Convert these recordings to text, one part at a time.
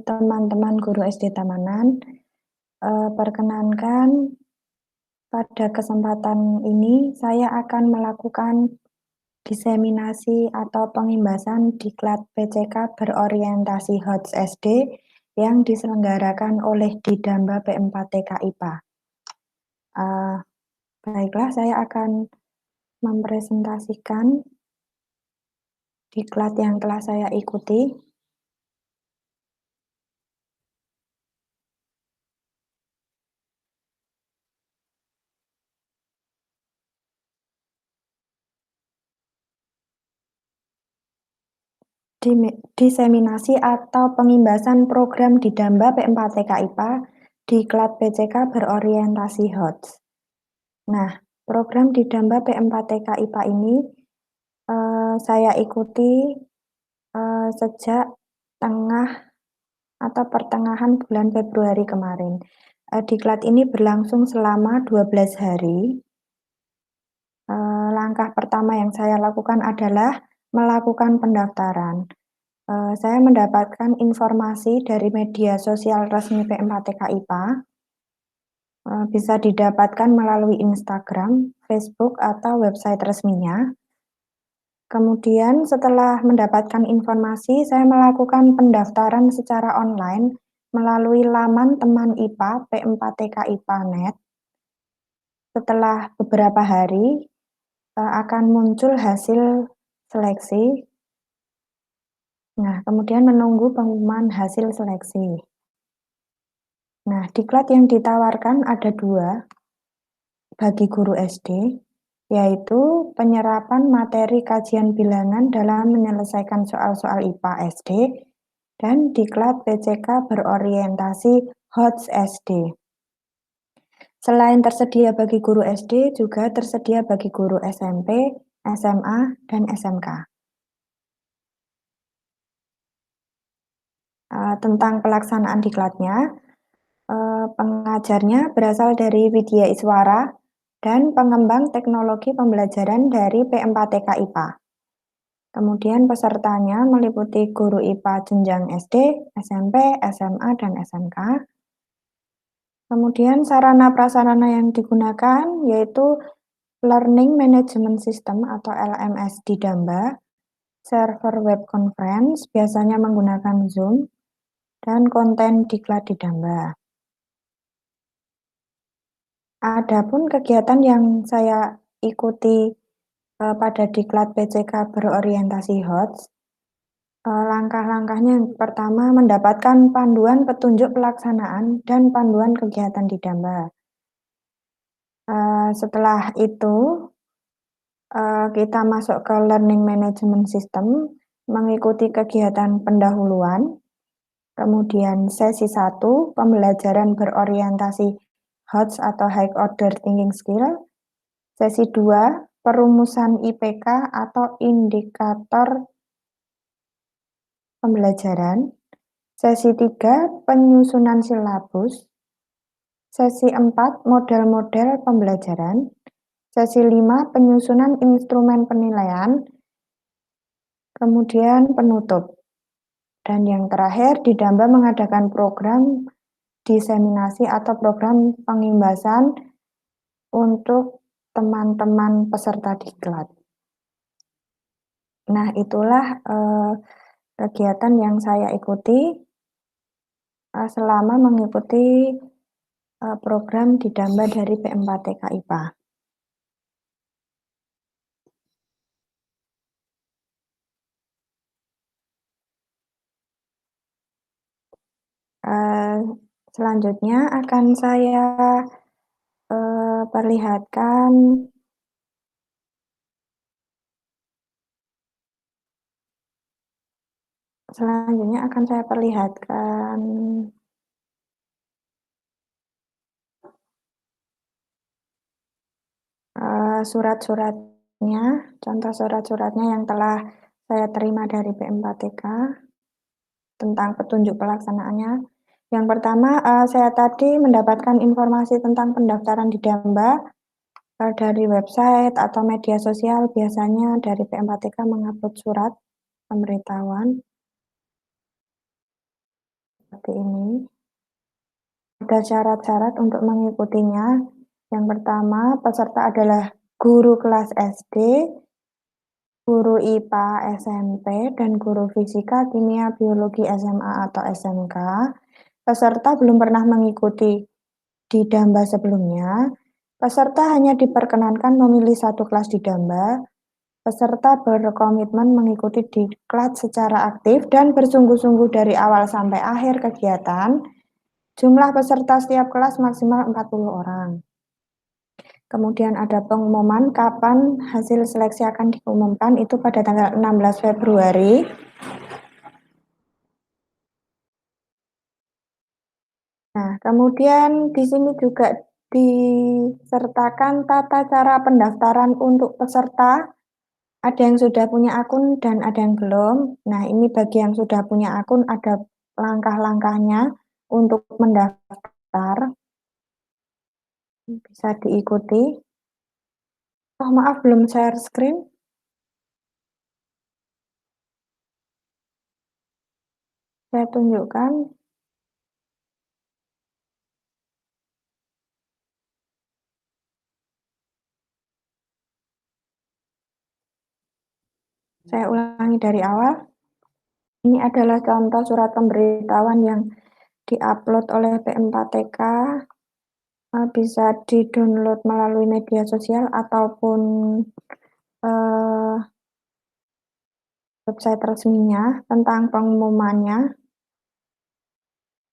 teman-teman guru SD Tamanan. Perkenankan, pada kesempatan ini saya akan melakukan diseminasi atau pengimbasan diklat PCK berorientasi HOTS SD yang diselenggarakan oleh Didamba P4TK IPA. Baiklah, saya akan mempresentasikan diklat yang telah saya ikuti. Diseminasi atau pengimbasan program Didamba P4TK IPA diklat PCK berorientasi HOTS. Nah, program Didamba P4TK IPA ini saya ikuti sejak pertengahan bulan Februari kemarin. Diklat ini berlangsung selama 12 hari. Langkah pertama yang saya lakukan adalah melakukan pendaftaran. Saya mendapatkan informasi dari media sosial resmi P4TK IPA. Bisa didapatkan melalui Instagram, Facebook, atau website resminya. Kemudian setelah mendapatkan informasi, saya melakukan pendaftaran secara online melalui laman teman IPA P4TK IPA.net. Setelah beberapa hari, akan muncul hasil seleksi. Nah, kemudian menunggu pengumuman hasil seleksi. Nah, diklat yang ditawarkan ada 2 bagi guru SD, yaitu penyerapan materi kajian bilangan dalam menyelesaikan soal-soal IPA SD, dan diklat PCK berorientasi HOTS SD. Selain tersedia bagi guru SD, juga tersedia bagi guru SMP, SMA, dan SMK. Tentang pelaksanaan diklatnya, pengajarnya berasal dari Widya Iswara dan pengembang teknologi pembelajaran dari P4TK IPA. Kemudian pesertanya meliputi guru IPA jenjang SD, SMP, SMA, dan SMK. Kemudian sarana prasarana yang digunakan yaitu Learning Management System atau LMS Didamba, server web conference biasanya menggunakan Zoom, dan konten diklat Didamba. Adapun kegiatan yang saya ikuti pada diklat PCK berorientasi HOTS, langkah-langkahnya yang pertama mendapatkan panduan petunjuk pelaksanaan dan panduan kegiatan Didamba. Setelah itu kita masuk ke Learning Management System, mengikuti kegiatan pendahuluan, kemudian sesi 1 pembelajaran berorientasi HOTS atau High Order Thinking Skill, sesi 2 perumusan IPK atau indikator pembelajaran, sesi 3 penyusunan silabus, sesi 4 model-model pembelajaran, sesi 5 penyusunan instrumen penilaian, kemudian penutup. Dan yang terakhir, Didamba mengadakan program diseminasi atau program pengimbasan untuk teman-teman peserta diklat. Nah, itulah kegiatan yang saya ikuti selama mengikuti program Didamba dari P4TK IPA. Selanjutnya akan saya perlihatkan surat-suratnya, contoh surat-suratnya yang telah saya terima dari P4TK tentang petunjuk pelaksanaannya. Yang pertama, saya tadi mendapatkan informasi tentang pendaftaran Didamba dari website atau media sosial. Biasanya dari P4TK mengupload surat pemberitahuan. seperti ini. Ada syarat-syarat untuk mengikutinya. Yang pertama, peserta adalah guru kelas SD, guru IPA SMP, dan guru fisika, kimia, biologi SMA atau SMK. Peserta belum pernah mengikuti di Damba sebelumnya. Peserta hanya diperkenankan memilih satu kelas di Damba. Peserta berkomitmen mengikuti diklat secara aktif dan bersungguh-sungguh dari awal sampai akhir kegiatan. Jumlah peserta setiap kelas maksimal 40 orang. Kemudian ada pengumuman kapan hasil seleksi akan diumumkan, itu pada tanggal 16 Februari. Nah, kemudian di sini juga disertakan tata cara pendaftaran untuk peserta. Ada yang sudah punya akun dan ada yang belum. Nah, ini bagi yang sudah punya akun ada langkah-langkahnya untuk mendaftar. Bisa diikuti. Oh, maaf belum share screen. Saya tunjukkan. Saya ulangi dari awal. Ini adalah contoh surat pemberitahuan yang diupload oleh PM4TK. Bisa di-download melalui media sosial ataupun website resminya tentang pengumumannya.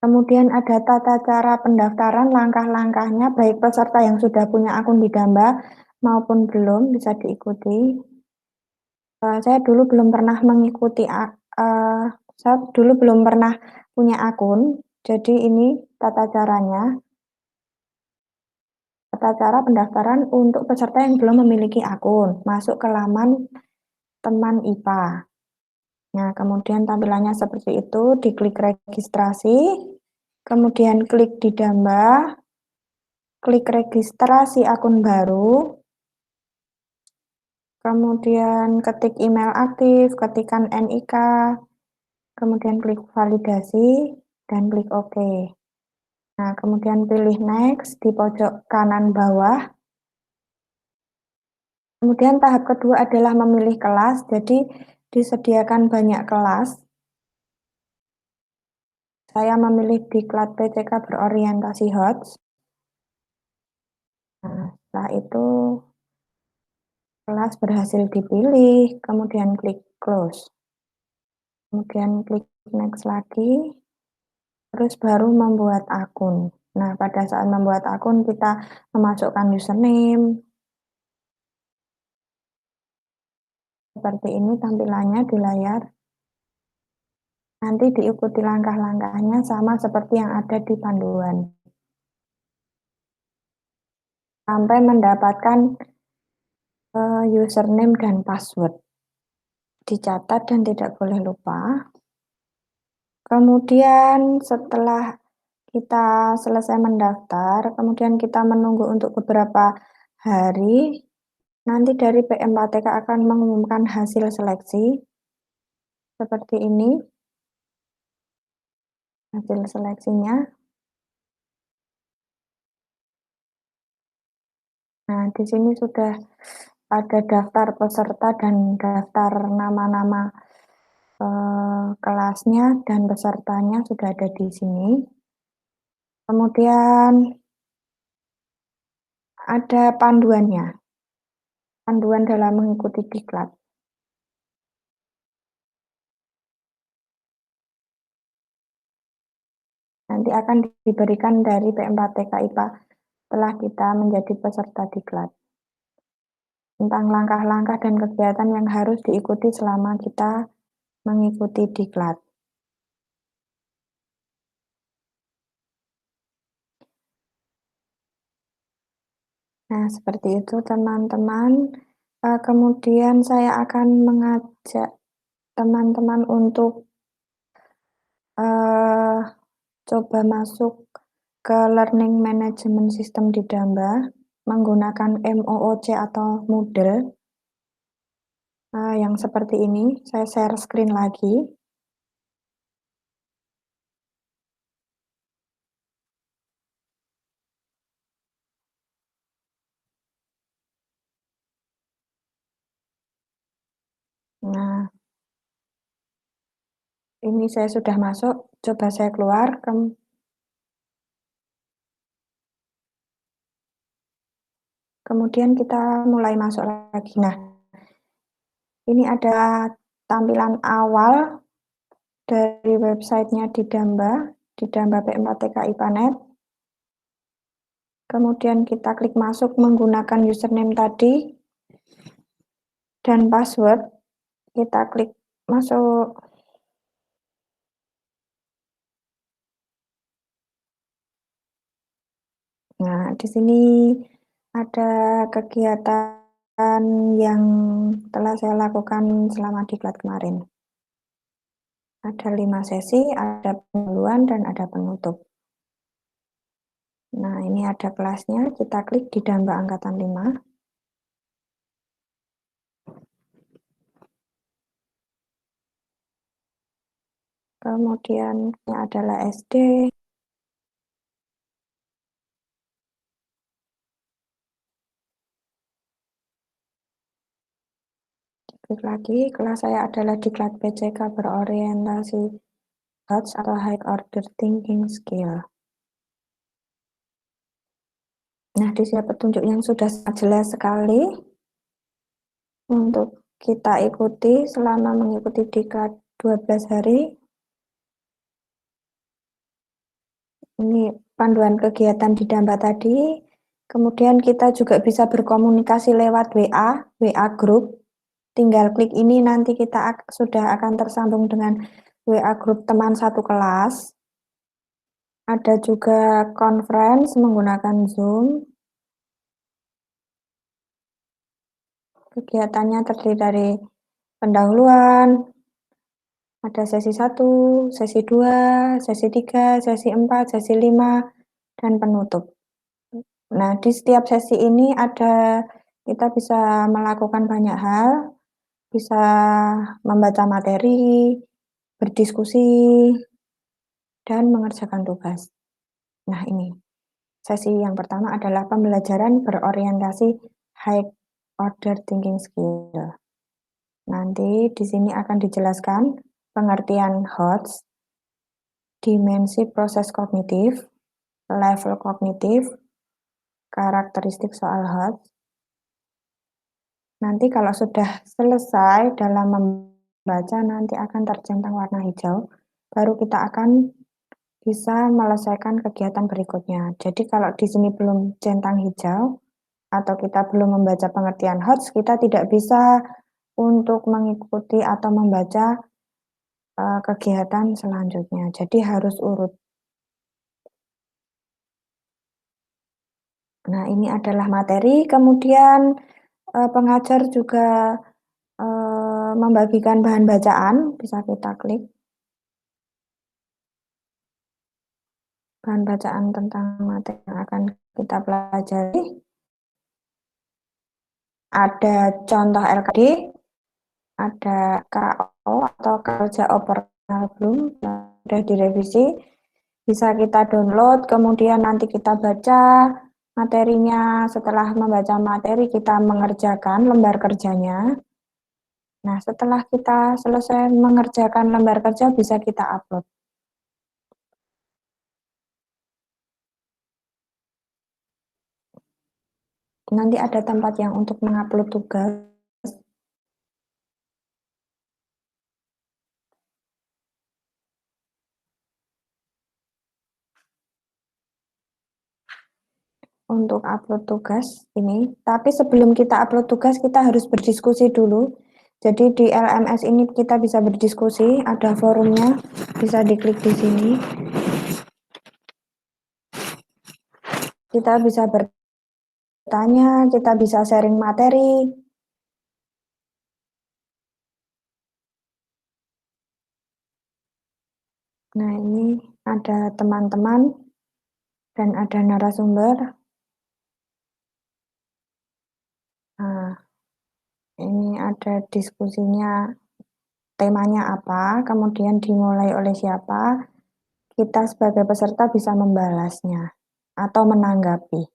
Kemudian ada tata cara pendaftaran, langkah-langkahnya, baik peserta yang sudah punya akun di Damba maupun belum, bisa diikuti. Saya dulu belum pernah mengikuti, saya dulu belum pernah punya akun, jadi ini tata caranya. Tata cara pendaftaran untuk peserta yang belum memiliki akun, masuk ke laman teman IPA. Nah, kemudian tampilannya seperti itu, diklik registrasi, kemudian klik di Damba, klik registrasi akun baru, kemudian ketik email aktif, ketikan NIK, kemudian klik validasi, dan klik OK. Nah, kemudian pilih next di pojok kanan bawah. Kemudian tahap kedua adalah memilih kelas, jadi disediakan banyak kelas. Saya memilih diklat PCK berorientasi HOTS. Nah, setelah itu kelas berhasil dipilih, kemudian klik close. Kemudian klik next lagi, terus baru membuat akun. Nah, pada saat membuat akun kita memasukkan username. Seperti ini tampilannya di layar. Nanti diikuti langkah-langkahnya sama seperti yang ada di panduan. Sampai mendapatkan username dan password. Dicatat dan tidak boleh lupa. Kemudian setelah kita selesai mendaftar, kemudian kita menunggu untuk beberapa hari, nanti dari PM4TK akan mengumumkan hasil seleksi. Seperti ini hasil seleksinya. Nah, di sini sudah ada daftar peserta dan daftar nama-nama kelasnya dan pesertanya sudah ada di sini. Kemudian ada panduannya, panduan dalam mengikuti diklat. Nanti akan diberikan dari PM4TK IPA setelah kita menjadi peserta diklat. Tentang langkah-langkah dan kegiatan yang harus diikuti selama kita mengikuti diklat. Nah, seperti itu teman-teman. Kemudian saya akan mengajak teman-teman untuk coba masuk ke Learning Management System di Damba menggunakan MOOC atau Moodle yang seperti ini. Saya share screen lagi. Ini saya sudah masuk, coba saya keluar, kemudian kita mulai masuk lagi. Nah, ini ada tampilan awal dari websitenya Didamba P4TKI Panet. Kemudian kita klik masuk menggunakan username tadi dan password. Kita klik masuk. Nah, di sini ada kegiatan yang telah saya lakukan selama diklat kemarin. Ada 5 sesi, ada pendahuluan dan ada penutup. Nah, ini ada kelasnya, kita klik di Damba Angkatan 5. Kemudian ini adalah SD. Klik lagi, kelas saya adalah diklat PCK berorientasi HOTS atau High Order Thinking Skill. Nah, di sini petunjuk yang sudah jelas sekali untuk kita ikuti selama mengikuti diklat 12 hari. Ini panduan kegiatan di Damba tadi. Kemudian kita juga bisa berkomunikasi lewat WA Group. Tinggal klik ini nanti kita sudah akan tersambung dengan WA Group teman satu kelas. Ada juga conference menggunakan Zoom. Kegiatannya terdiri dari pendahuluan, ada sesi 1, sesi 2, sesi 3, sesi 4, sesi 5, dan penutup. Nah, di setiap sesi ini kita bisa melakukan banyak hal, bisa membaca materi, berdiskusi, dan mengerjakan tugas. Nah, ini sesi yang pertama adalah pembelajaran berorientasi High Order Thinking Skill. Nanti di sini akan dijelaskan pengertian HOTS, dimensi proses kognitif, level kognitif, karakteristik soal HOTS. Nanti kalau sudah selesai dalam membaca, nanti akan tercentang warna hijau, baru kita akan bisa menyelesaikan kegiatan berikutnya. Jadi kalau di sini belum centang hijau, atau kita belum membaca pengertian HOTS, kita tidak bisa untuk mengikuti atau membaca kegiatan selanjutnya. Jadi harus urut. Nah, ini adalah materi, kemudian pengajar juga membagikan bahan bacaan, bisa kita klik. Bahan bacaan tentang materi yang akan kita pelajari. Ada contoh LKD, ada KO atau kerja operasional belum, sudah direvisi. Bisa kita download, kemudian nanti kita baca materinya. Setelah membaca materi, kita mengerjakan lembar kerjanya. Nah, setelah kita selesai mengerjakan lembar kerja, bisa kita upload. Nanti ada tempat yang untuk mengupload tugas. Untuk upload tugas ini, tapi sebelum kita upload tugas, kita harus berdiskusi dulu. Jadi di LMS ini kita bisa berdiskusi, ada forumnya, bisa diklik di sini. Kita bisa bertanya, kita bisa sharing materi. Nah, ini ada teman-teman dan ada narasumber. Nah, ini ada diskusinya, temanya apa, kemudian dimulai oleh siapa. Kita sebagai peserta bisa membalasnya atau menanggapi.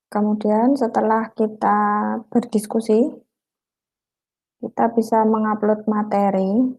Kemudian setelah kita berdiskusi, Kita bisa mengupload materi,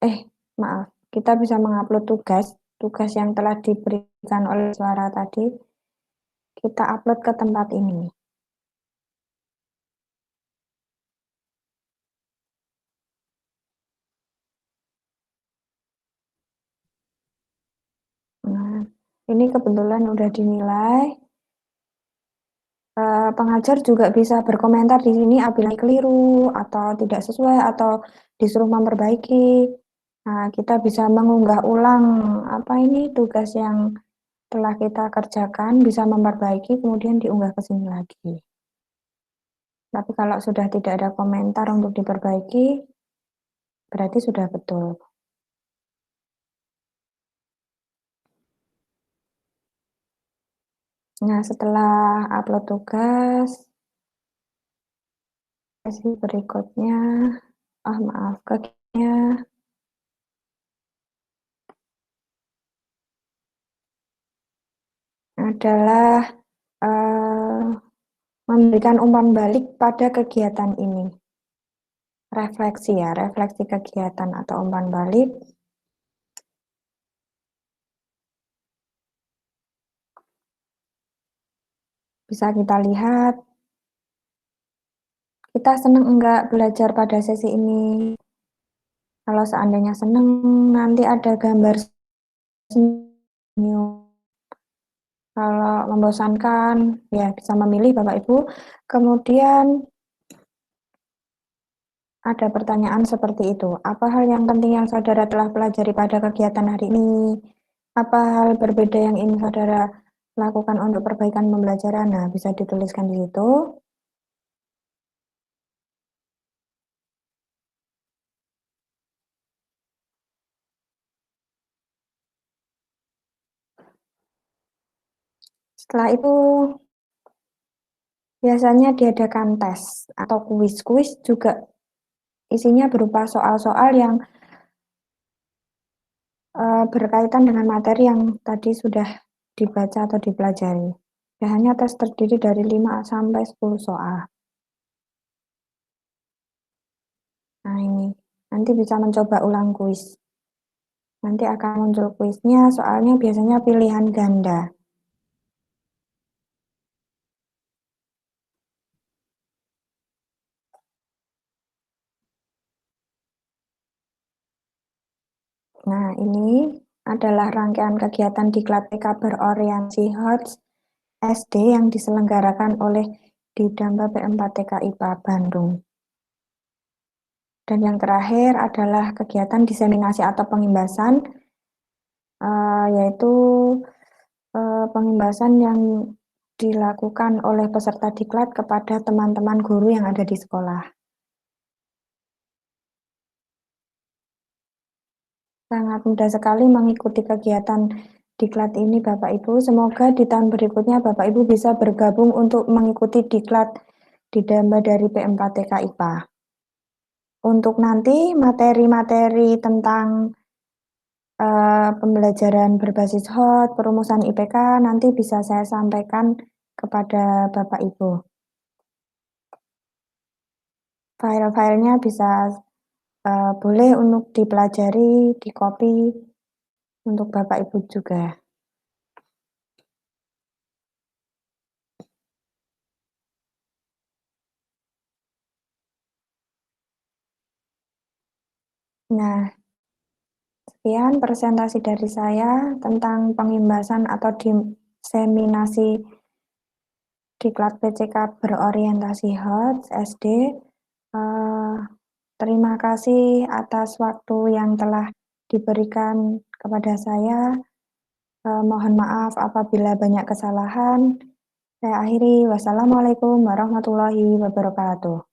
eh maaf, kita bisa mengupload tugas yang telah diberikan oleh suara tadi, kita upload ke tempat ini. Nah, ini kebetulan udah dinilai. Pengajar juga bisa berkomentar di sini apabila keliru atau tidak sesuai atau disuruh memperbaiki. Nah, kita bisa mengunggah ulang apa ini tugas yang telah kita kerjakan, bisa memperbaiki, kemudian diunggah ke sini lagi. Tapi kalau sudah tidak ada komentar untuk diperbaiki, berarti sudah betul. Nah, setelah upload tugas, sesi berikutnya, maaf, kegiatannya adalah eh, memberikan umpan balik pada kegiatan ini. Refleksi ya, refleksi kegiatan atau umpan balik. Bisa kita lihat, kita senang enggak belajar pada sesi ini. Kalau seandainya senang, nanti ada gambar senyum. Kalau membosankan, ya bisa memilih Bapak Ibu. Kemudian ada pertanyaan seperti itu. Apa hal yang penting yang saudara telah pelajari pada kegiatan hari ini? Apa hal berbeda yang ingin saudara lakukan untuk perbaikan pembelajaran? Nah, bisa dituliskan di situ. Setelah itu, biasanya diadakan tes atau kuis. Kuis juga isinya berupa soal-soal yang berkaitan dengan materi yang tadi sudah dibaca atau dipelajari. Biasanya tes terdiri dari 5 sampai 10 soal. Nah, ini nanti bisa mencoba ulang kuis. Nanti akan muncul kuisnya, soalnya biasanya pilihan ganda. Nah, ini adalah rangkaian kegiatan Diklat TK berorientasi HOTS SD yang diselenggarakan oleh Didamba P4TK IPA Bandung. Dan yang terakhir adalah kegiatan diseminasi atau pengimbasan, yaitu pengimbasan yang dilakukan oleh peserta diklat kepada teman-teman guru yang ada di sekolah. Sangat mudah sekali mengikuti kegiatan diklat ini Bapak Ibu. Semoga di tahun berikutnya Bapak Ibu bisa bergabung untuk mengikuti diklat Didamba dari P4TK IPA. Untuk nanti materi-materi tentang pembelajaran berbasis HOT, perumusan IPK nanti bisa saya sampaikan kepada Bapak Ibu. File-filenya bisa boleh untuk dipelajari, di copy untuk Bapak Ibu juga. Nah, sekian presentasi dari saya tentang pengimbasan atau diseminasi diklat PCK berorientasi HOT SD. Terima kasih atas waktu yang telah diberikan kepada saya. Mohon maaf apabila banyak kesalahan. Saya akhiri. Wassalamualaikum warahmatullahi wabarakatuh.